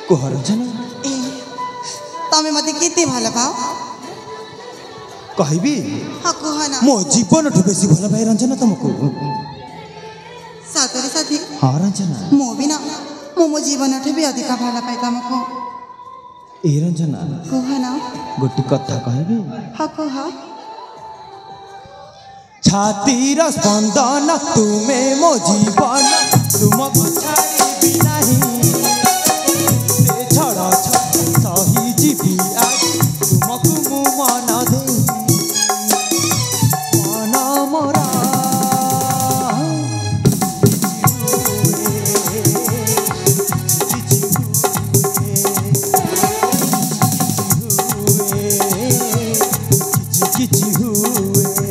कुह रंजना ए तमे मते केते भल पाओ कहबी हाँ कुह ना मो जीवन ठु बेसी भल पाए रंजना तुमको सतरे साथी हाँ रंजना मो भी ना मो जीवन ठु भी अधिक भल पाए तुमको ए रंजना कुह ना गोटी कथा कहबी हाँ कुह छातीर स्पंदन तुमे मो जीवन तुमको छाड़िबी नहीं छड़ सही जीवी आज तुमको मु मन दे मन मोरा किछि हुए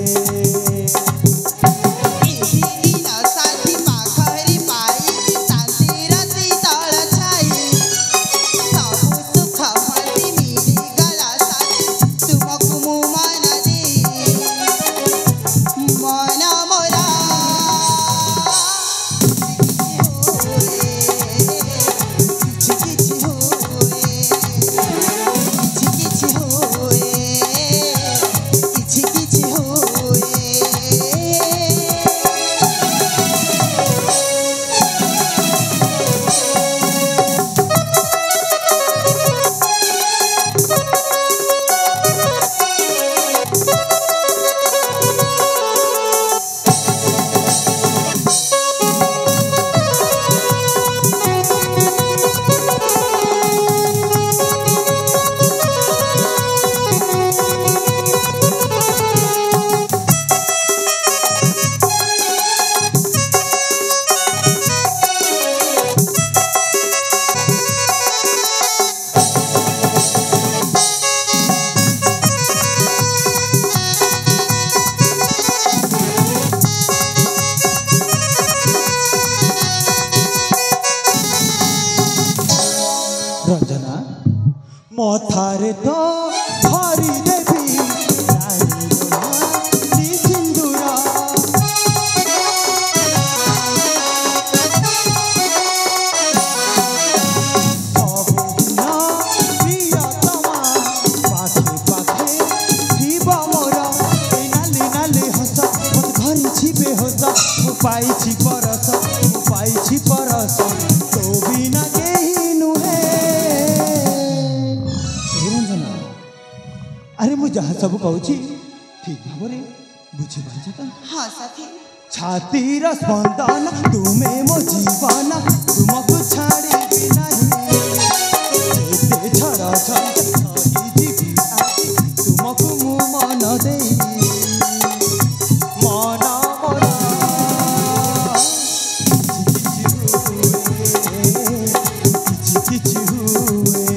रंजना मथारे तो हरी देवी सिंदूरा प्रियतमा पाखे पाखे शिव मोर नाली नाली हस मत घरी छिबे हस मु पाइछि परस तो बिना केही नुहे अरे मु जहाँ सब कहूँ ठीक भाव बुझीपार तो हाँ साथी छातीर स्पंदन तुमे मो जीवन तुमको छाड़िबी नहीं छड़ सही जीवी तुमको मु मन दे मन मोरा किछि हुए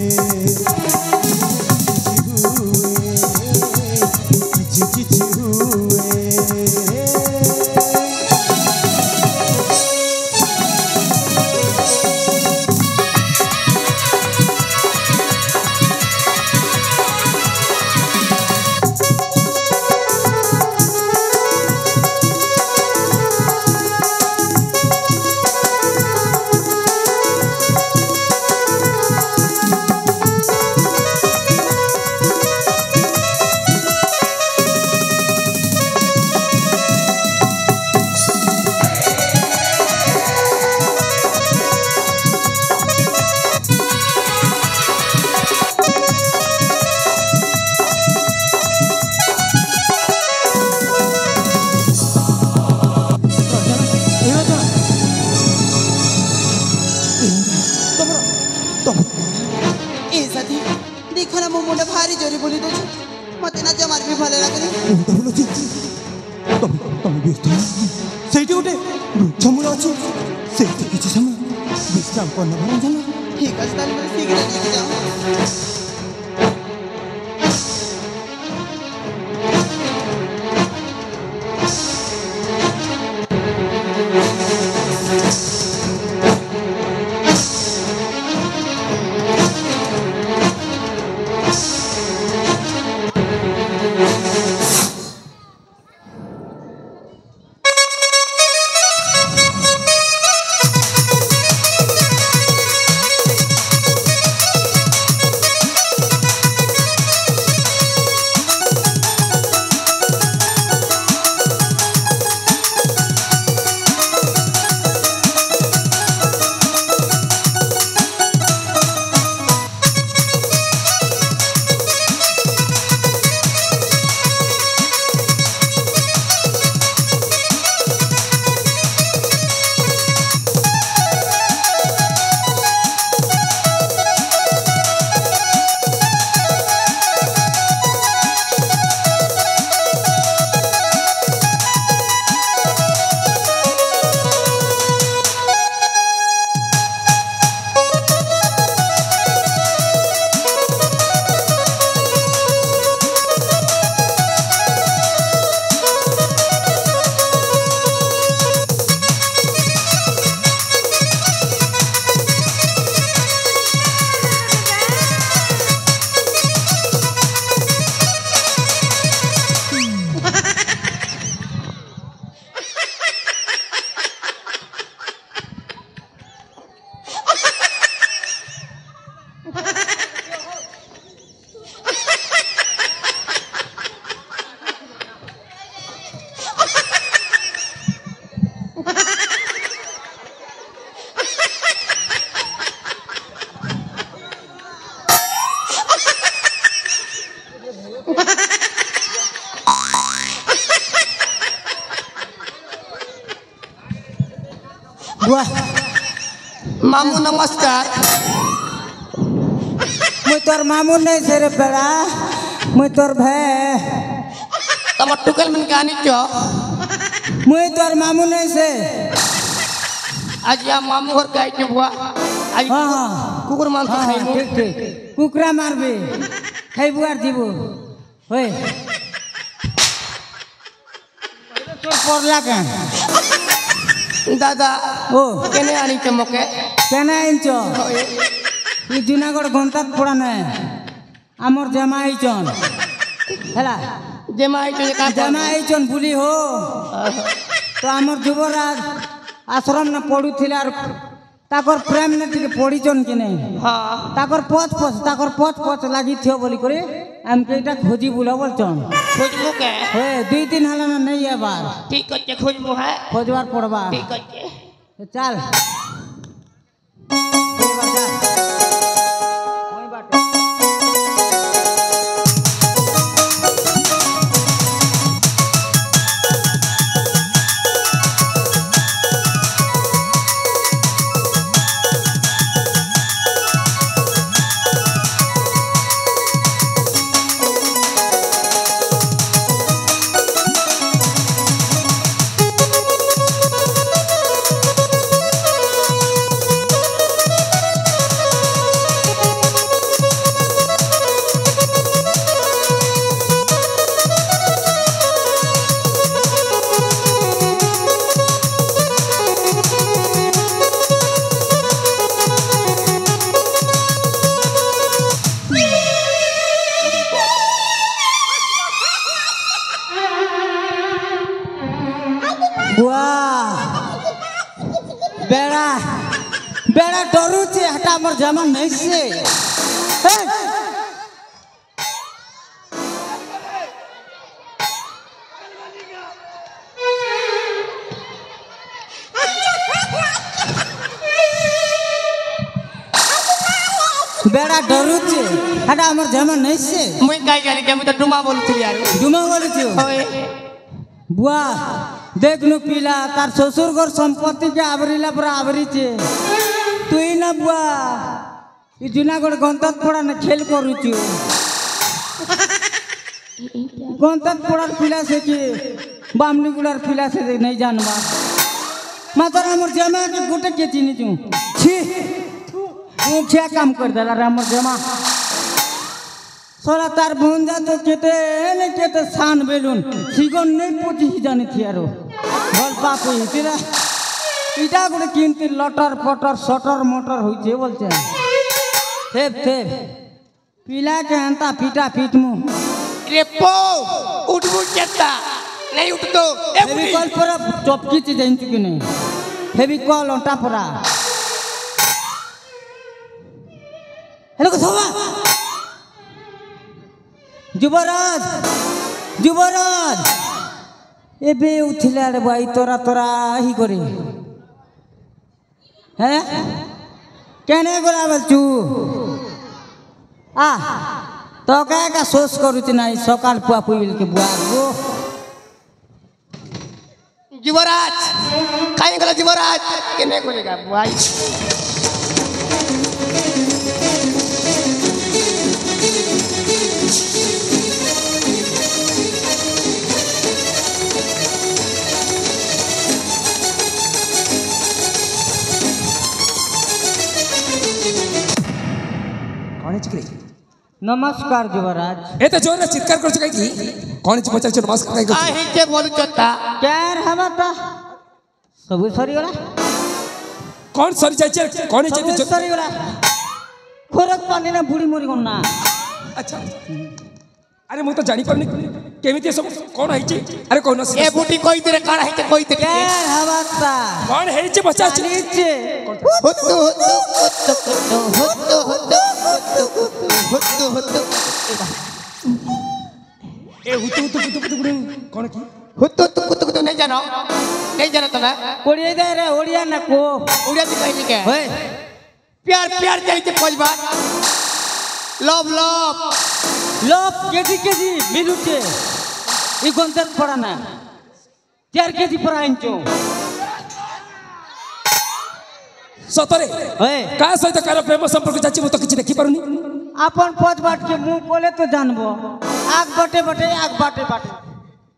किछि हुए देखो ना मो मुंड भारी जोरी बोली दो मते ना जमार भी भले लागनी मुंड बोलो जी तुम व्यस्त सेठी उठे छमुला अछि सेठी किछि समय विश्राम करना भरन जाना ठीक है ताले मैं शीघ्र लेके जाऊं बुआ मामू नमस्कार मुई तोर मामू नहीं से रे बेड़ा मुई तोर भे तब टुकल में गानी क्यों मुई तोर मामू नहीं से आज या मामू घर गए क्यों बुआ आज हाँ कुकुर मान तो खाई ठीक ठीक कुकरा मारबे खाइबू आर दिबू होय तोर पड़ला के दादा ओ केने आनी के मौके केना इंचो ई जूनागढ़ गंतात पड़ा ने आमर जमाई चन हेला जमाई तो ये काम जमाई चन बुली हो तो आमर युवराज आश्रम न पड़ुथिला आर ताकर प्रेम ने टिके पड़ीचन कि नहीं हाँ ताकर पथ पथ लागी थियो बोली करे हमके इटा खोजी बुला बोल चन खोजबू के हे 2-3 हला ना नहीं है बार ठीक है खोजबू है खोजवार पड़बा ठीक है चल ये बात जा ओई बात बेड़ा बेड़ा डरू छे हटा हमर जमा नहीं से बेड़ा डरू छे हटा हमर जमा नहीं से मुई काई जानी के मैं तो डुमा बोलती यार डुमा बोली छे ओए बुआ देख नु पीला तार ससुर घर संपत्ति के आवरीला पर आवरी छे तू ही ना बुआ ई जूनागढ़ गंतात पड़ा न खेल करू छु गंतात पड़ा पीला से कि बामनी गुड़ार पीला से नहीं जानबा मातर हमर जमा के गुटे के चिनी छु छी तू क्या काम कर देला रे हमर जमा सोला तार भुंजा तो केते शान बेलुन सिगन नहीं पोची जाने थी यारो भल पाप हुई तेरा इटा गुड़े किनती लटर पटर सटर मोटर हुई छे बोलते थेप थेप पीला के अंता पीटा पीट मु रे पो उठ केता नहीं उठ तो फेविकॉल पर चपकी चे जाइन चुकी नहीं फेविकॉल ओटा परा हेलो को सोवा युवराज एबे उठिला रे भाई तोरा तोरा ही करे हैं केने गोला बलचू आ तो का सोच करूच नहीं सकाल पुआ पुइल के बुआ गो युवराज काहे गला युवराज केने कोलेगा भाई नमस्कार युवराज ए तो जोर चित्कार कर चुका की कौन ची पचार नमस्कार काय काहे के बोलु चता कैर हवा ता सब सरी वाला कौन सरी जाय कौन सब जाय सरी वाला खोरक पानी ना बुढ़ी मोरी कोना अच्छा अरे मु तो जानी पानी केमिति सब कौन है ची अरे कौन ए बूटी कोई तेरे काढ़ा है कोई तेरे कैर हवा ता कौन है ची बच्चा नीचे हुत्तु ए हुतु कौन की हुत्तु नहीं जानो तो ना कोड़िए दे रे ओड़िया ना को उड़िया दी कहीं के होय प्यार चाहिए खोज बात लव लोप केजी बिलुचे ई गंतत पड़ा ना 4 केजी पर आइन चो सतरे ओए का सहित कार प्रेम संपर्क जाची मु तो किछि देखि पारुनी अपन पज बाट के मुंह बोले तो जानबो आग बटे बटे आग बाटे बाटे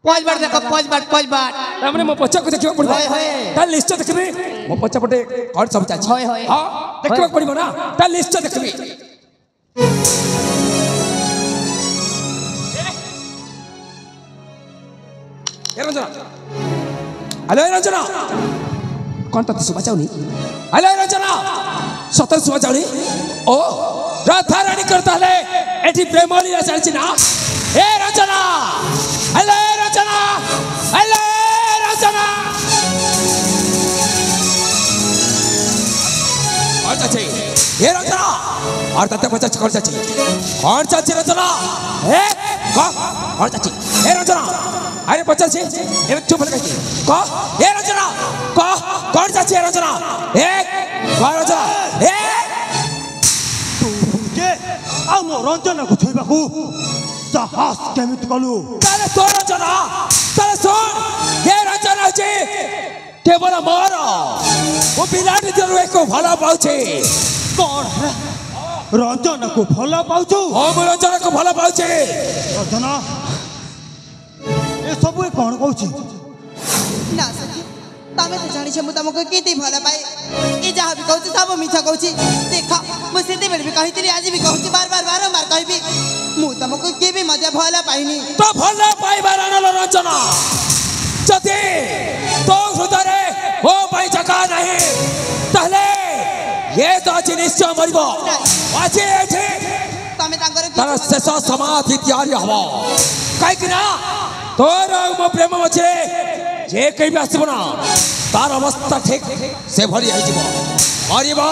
पॉज बाट देखो पॉज बाट हमने मो पछा को देखियो पड़ो होय, होय। ता लिस्ट देखबी मो पछा पटे कौन सब जाची होय, होय। हां देखबो पड़िबो ना ता लिस्ट देखबी ए रंजना हेलो ए रंजना कौन तो सुबह जाऊनी हेलो ए रंजना सतर सुबह जाऊनी ओ राधा रानी करता ले एठी प्रेमोली ला चलची ना ए रंजना हेलो ए रंजना हेलो ए रंजना और चाची ए रंजना और तते बच्चा कौन चाची कौन चाची रंजना ए कौन और चाची ए रंजना अरे बच्चा से ए चुप लगा के को ए रंजना को कौन चाची है रंजना ए कौन रंजना ए के आ मो रंजन को छोइबाकू साहस केमिति कलु ताले तो रंजना ताले सुन ये रंजना जी केवल मोर वो बिलाटी दिलु एको भला पाउछे कौन है रंजन को भला पाउछु ओ मो रंजना को भला पाउछे रंजना ए सब कौन कहूची ना सखी तमे तो जानि छ मु तमको केते भला पाए ए जहा भी कहूची सब मिछा कहूची देखा मु सेते बेर भी कहितली आज भी कहूची बारंबार कहबी मु तमको के भी मजा भला पाइनी तो भला पाइबार आनल रंजना जदि तो हृदय ओ भाई जका नहीं ताले ये तो आज निश्चय मरिबो आज एठी तमे तांकर तार शेष समाधि तैयारी हबो काई कि ना तोर मो प्रेम मछे जे कई भी आसीबो ना तार अवस्था ठीक से भरी आइ जीवो मरिबो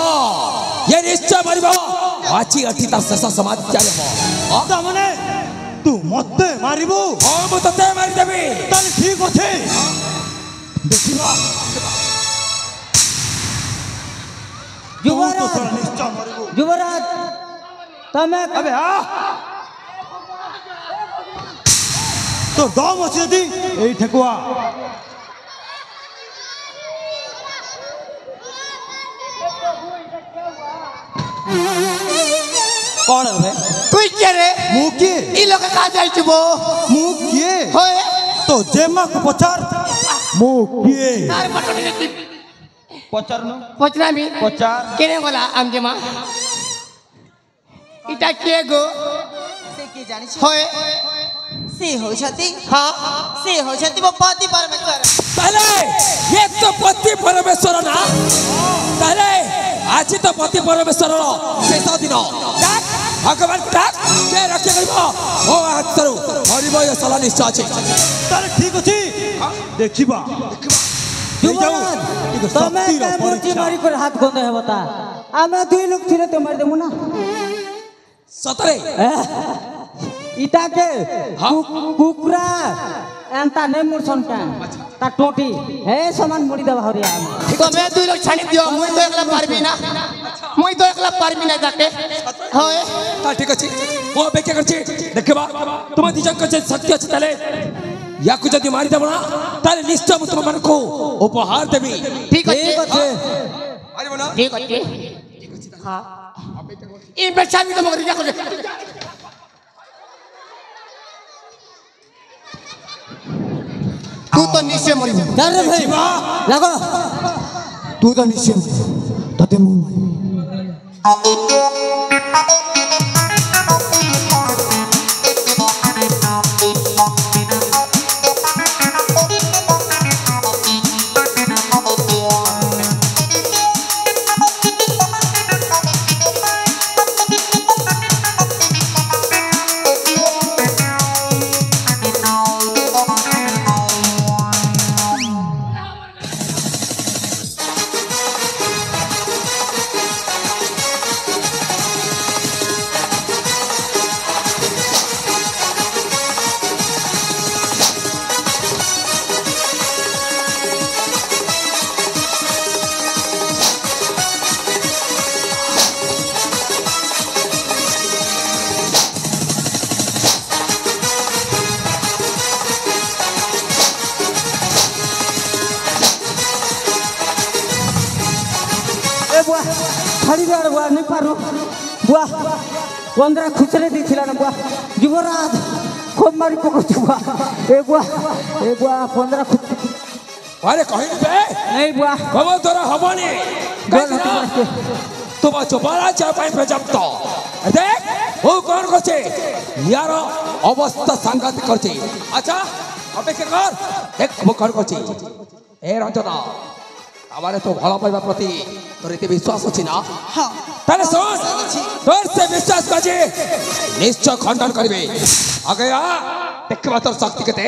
ये निश्चय मरिबो आज एठी तार शेष समाधि तैयारी हबो तमने तू मते मारिबो ओ मु तते मारि देबी ताले ठीक अछि देखिबा तू तो युवराज साला निश्चय मारिबो युवराज तमे अबे आ तो दम अछि यदि एई ठेकुआ कौन है बे कोई के रे मु के ई लोग का जाई छबो मु के होय तो जेमा को पचार मु के तार पटने की पचारनो पचना भी पचार केने गोला आमजे मा इटा के गो से के जानि छ होय से हो छथि हां से हो छथि वो पति परमेश्वर पहले ये तो पति परमेश्वर ना पहले आज तो पति परमेश्वर शेष दिन भगवान टाक के रखे गइबो ओ आतरु मरिबो ये सला निश्चय अछि ताले ठीक अछि देखिबा युवराज तमे के मूर्ति मारी कर हाथ गोंदे है बता आमे दुई लोग थिले तो मार देमु ना सतरे इटा के कुकुरा एंता ने मुरसन का ता टोटी हे समान मुड़ी दबा हरिया तो मैं दुई लोग छानी दियो मुई तो एकला पारबी ना मुई तो एकला पारबी ना जाके होय ता ठीक अछि ओ बेके करछि देखबा तुम दिजन कछ शक्ति अछि तले या कुछ जदि मारि देबो ना ताले निश्चय मु तुम मन को उपहार देबी ठीक ठीक अछि है मारिबो ना ठीक अछि हां ई बेचा भी तो मगर क्या कर तू तो निश्चय मरी कर रे भाई लगो तू तो निश्चय तते मु ছাড়ি দেওয়ার বুয়া নেই পারো বুয়া বন্ধরা খুচরে দিয়েছিল না বুয়া যুবরাজ খুব মারি পকড়ছে বুয়া এ বুয়া বন্ধরা খুচরে আরে কহিনি বে এই বুয়া খবর তোরা হবনি তোমার চোপারা চাপাই পর্যন্ত দেখ ও কোন করছে ইয়ার অবস্থা সাংঘাতিক করছে আচ্ছা অপেক্ষা কর দেখ ও কোন করছে এ রঞ্জনা আমারে তো ভালো পাইবা প্রতি তোর এতে বিশ্বাস আছে না হ্যাঁ তাহলে শোন তোর সে বিশ্বাস করছে নিশ্চয় খণ্ডন করবে আগে আ দেখবা তোর শক্তি কেতে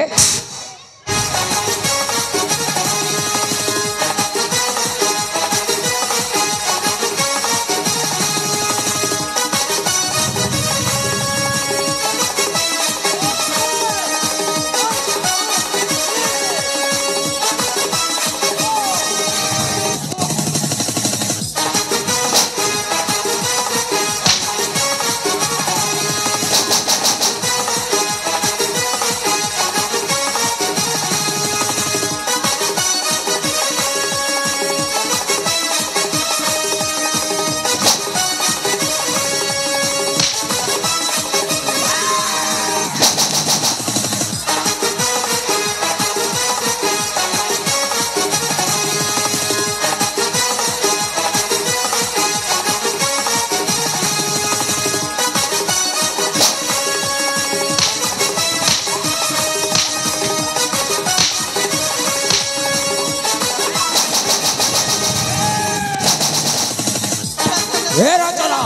ए रंजना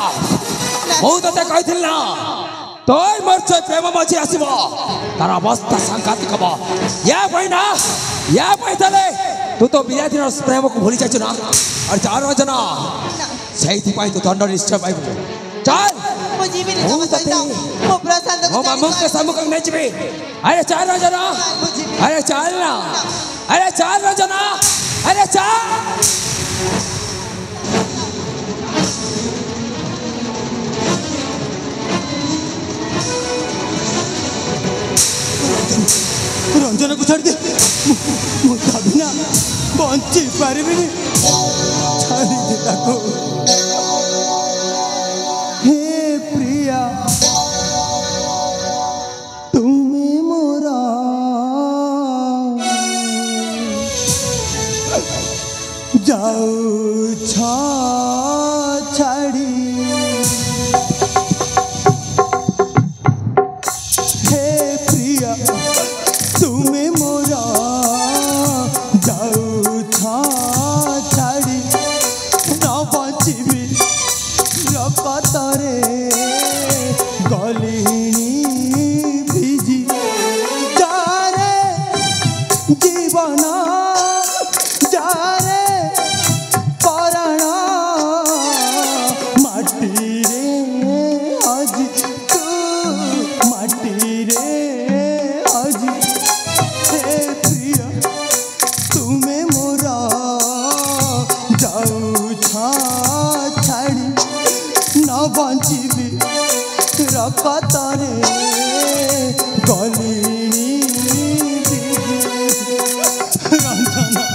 मु तते कहिथिल ना तोय मरछ प्रेम मझी आसीबो तार अवस्था सांघातिक हबो या पैथले तू तो बिरादिन प्रेम को भूली जाछु ना और चार रंजना सेहिथि पाई तो दंड निश्चय पाइबो चल मो जीवी ने कम सहित मो प्रसाद ओ मामुक के सम्मुख नहीं जिबे अरे चार रंजना अरे चल ना अरे चार रंजना अरे चल रंजन को छाड़ दे मुझे ना बंची पारिबिनी छाड़ी दे ताको हे प्रिया तुम्हें मोरा जाओ छाड़ी तुम्हें मोरा जाऊ छाड़ी न बचबी रकतरे गलिनी भिजी जारे जीवन जारे पराण माटी रे आज तू माटी रे आज हे प्रिया तुम्हें मोरा जाऊ छाड़ी न बंचबी रकतरे गलिनी रंजना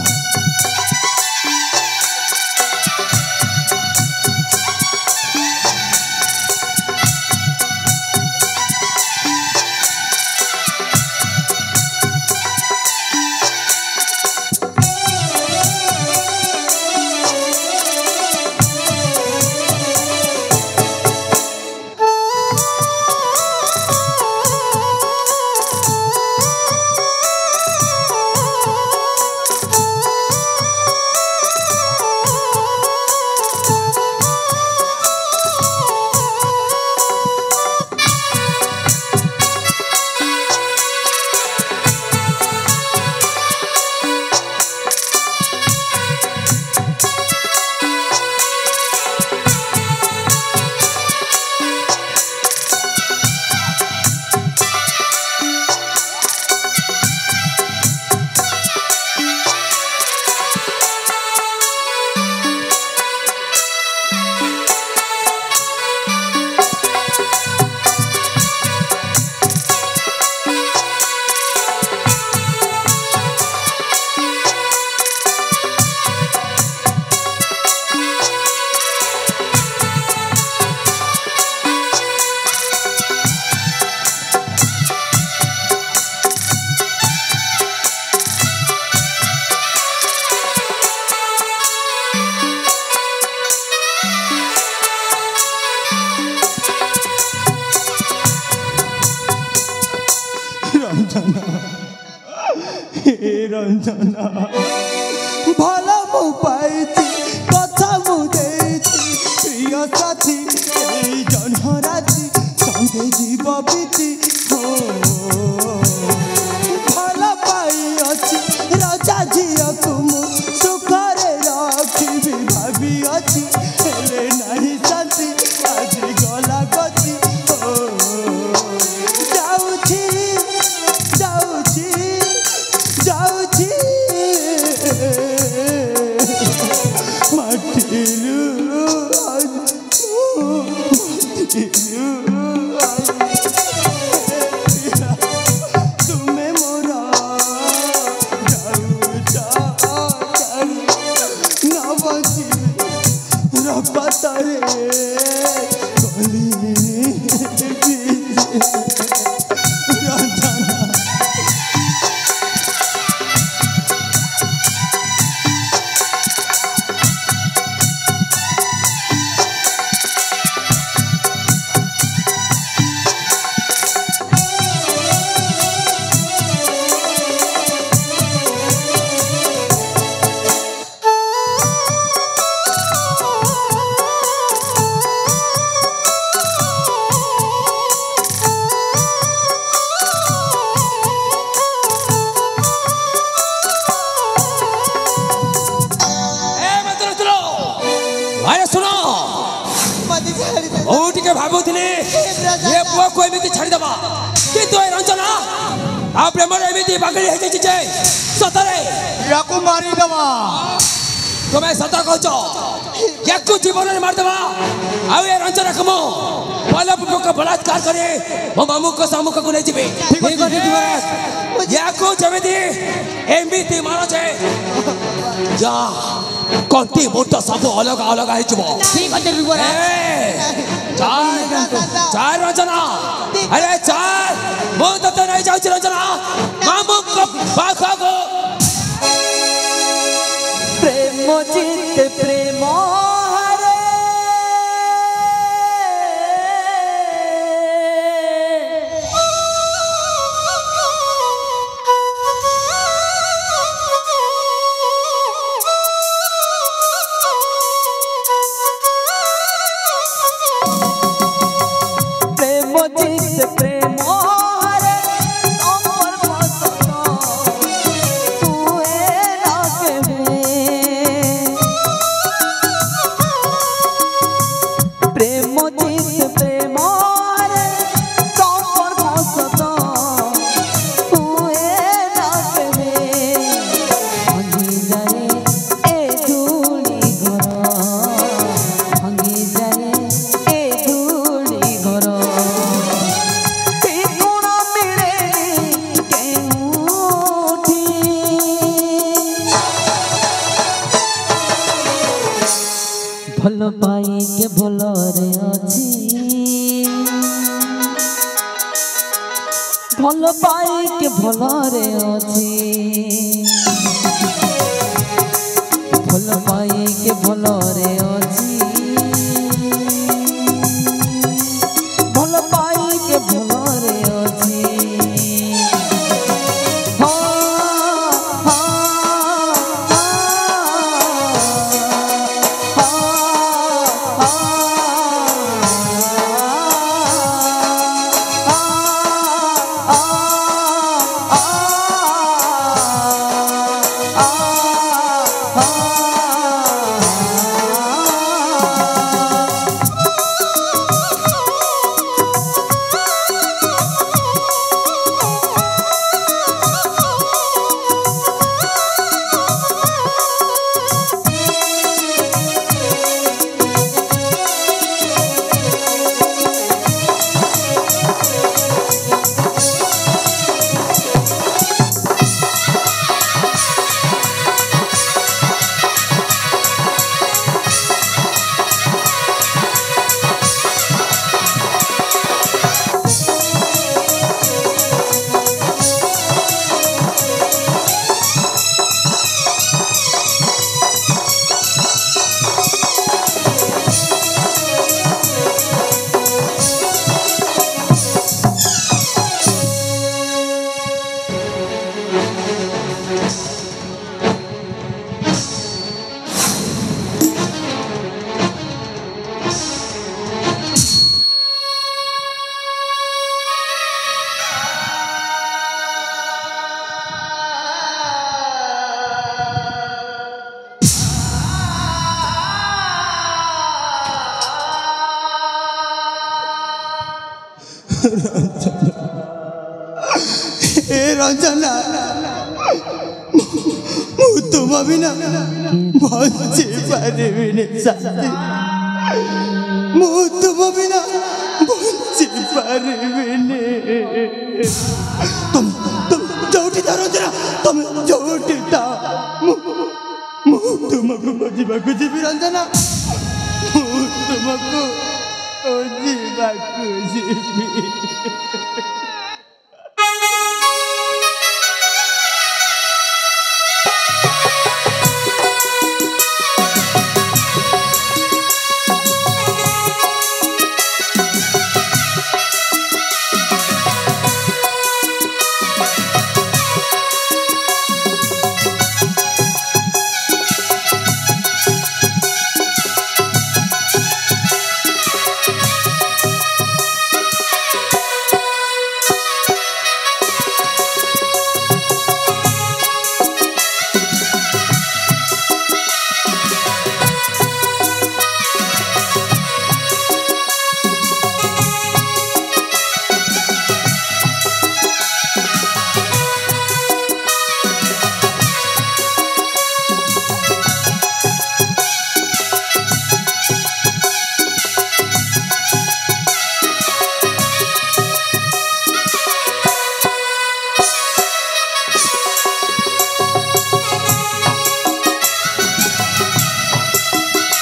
রঞ্জনা হে রঞ্জনা ভাল মু পাইছি কথা মু দেইছি প্রিয় সাথী এই জহ্নরাতি সঙ্গে জীব বিতি ভাল পাই অছি রাজা ঝিଅକୁ মু সুখরে রাখিবি ভাবি অছি হেলে নাহি শান্তি আজি গলা গছি যাউছি যাউছি যাউছি মাটিলু ତୁମେ ମୋର ନ ବଞ୍ଚିବି ରପାତରେ ରଞ୍ଜନା अरे सुनो मत छाड़ी दे ओ टिके भाबुथिली ये पुआ को एमिति छाड़ी दबा किंतु ए रंजना आ प्रेम रे एमिति बागड़ी हे जे सतरे याकू मारी दवा तुम्हें सत कहछ याकू जीवन रे मार दबा आ ए रंजना कमो पहला पुको का बलात्कार करे मो मामू को सामुक को नै जिबे ठीक अछि दिवस याकू जमेति एमिति मारो छे जा कंटी मोट सब अलग अलग है जुबो ठीक है रिवर चार चार रंजना अरे चार मो तो नहीं जाऊ रंजना मामू को बाखा को प्रेम चित प्रेम हरे प्रेम हरे अमर पसंद तू भल पाई के भलरे अछि भल पाई के भलरे अछि भल पाई के भलरे अछि भल पाई के भलरे अछि ଏ ରଞ୍ଜନା ମୁଁ ତୁମ ବିନା ବଞ୍ଚି ପାରିବିନି ଶାନ୍ତି ମୁଁ ତୁମ ବିନା ବଞ୍ଚି ପାରିବିନି ତମେ ଯୋଉଠି ଥାଅ ରଞ୍ଜନା ତମେ ଯୋଉଠି ଥାଅ ମୁଁ ତୁମକୁ ଖୋଜିବାକୁ ଯିବି ରଞ୍ଜନା ମୁଁ ତୁମକୁ ଖୋଜିବାକୁ ଯିବି